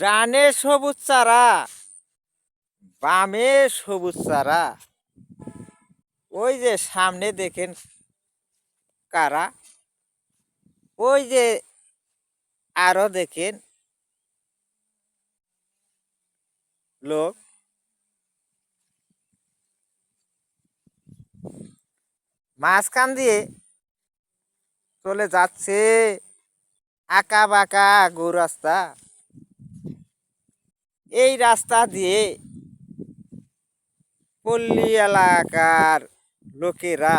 ডানে সবুজ চারা, বামে সবুজ চারা। ওই যে সামনে দেখেন কারা, ওই যে আরো দেখেন লোক। মাঝখান দিয়ে চলে যাচ্ছে আঁকা বাঁকা গো রাস্তা। এই রাস্তা দিয়ে পল্লী এলাকার লোকেরা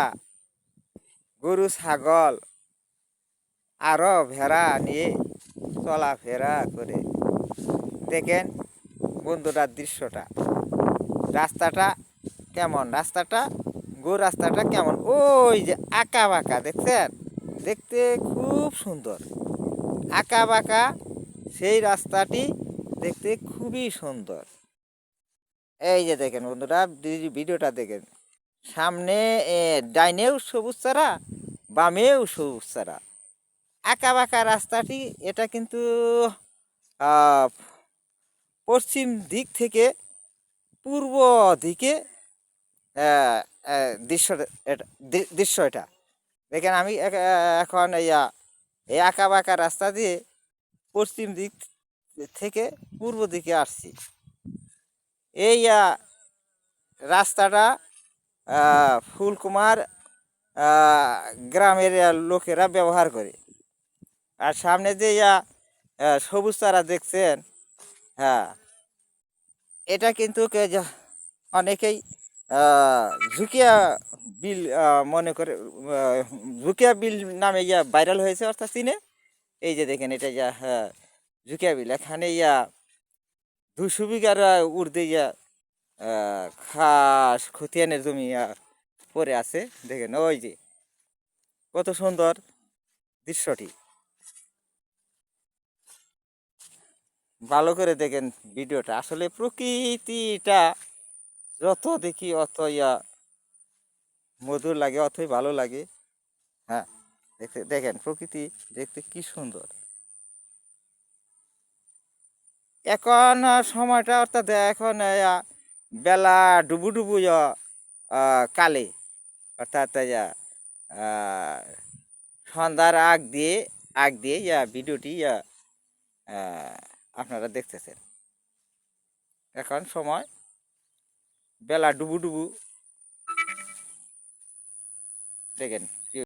গরু ছাগল আরো ভেড়া নিয়ে চলাফেরা করে। দেখেন বন্ধুরা দৃশ্যটা, রাস্তাটা কেমন, রাস্তাটা রাস্তাটা কেমন, ওই যে আঁকা বাঁকা দেখছেন, দেখতে খুব সুন্দর। আঁকা বাঁকা সেই রাস্তাটি দেখতে খুবই সুন্দর। এই যে দেখেন বন্ধুরা, ভিডিওটা দেখেন, সামনে ডাইনেও সবুজ চারা, বামেও সবুজ চারা। আঁকা বাঁকা রাস্তাটি, এটা কিন্তু পশ্চিম দিক থেকে পূর্ব দিকে দৃশ্য, এটা দৃশ্য এটা দেখেন। আমি এখন এই আঁকা বাঁকা রাস্তা দিয়ে পশ্চিম দিক থেকে পূর্ব দিকে আসছি। এই রাস্তাটা ফুলকুমার গ্রামের লোকেরা ব্যবহার করে। আর সামনে যে সবুজ চারা দেখছেন, হ্যাঁ, এটা কিন্তু অনেকেই ঝুঁকিয়া বিল মনে করে, ঝুঁকিয়া বিল নামে ভাইরাল হয়েছে, অর্থাৎ চিনে। এই যে দেখেন এটা হ্যাঁ, ঝুঁকিয়া বিল। এখানে 200 বিঘার ঊর্ধ্বে খাস খতিয়ানের জমি পড়ে আছে। দেখেন ওই যে কত সুন্দর দৃশ্যটি, ভালো করে দেখেন ভিডিওটা। আসলে প্রকৃতিটা যত দেখি অত মধুর লাগে, অতই ভালো লাগে। হ্যাঁ, দেখেন প্রকৃতি দেখতে কি সুন্দর। এখন সময়টা অর্থাৎ এখন বেলা ডুবু ডুবু কালে, অর্থাৎ সন্ধ্যার আগ দিয়ে ভিডিওটি আপনারা দেখতেছেন। এখন সময় বেলা ডুবু ডুবু, দেখেন।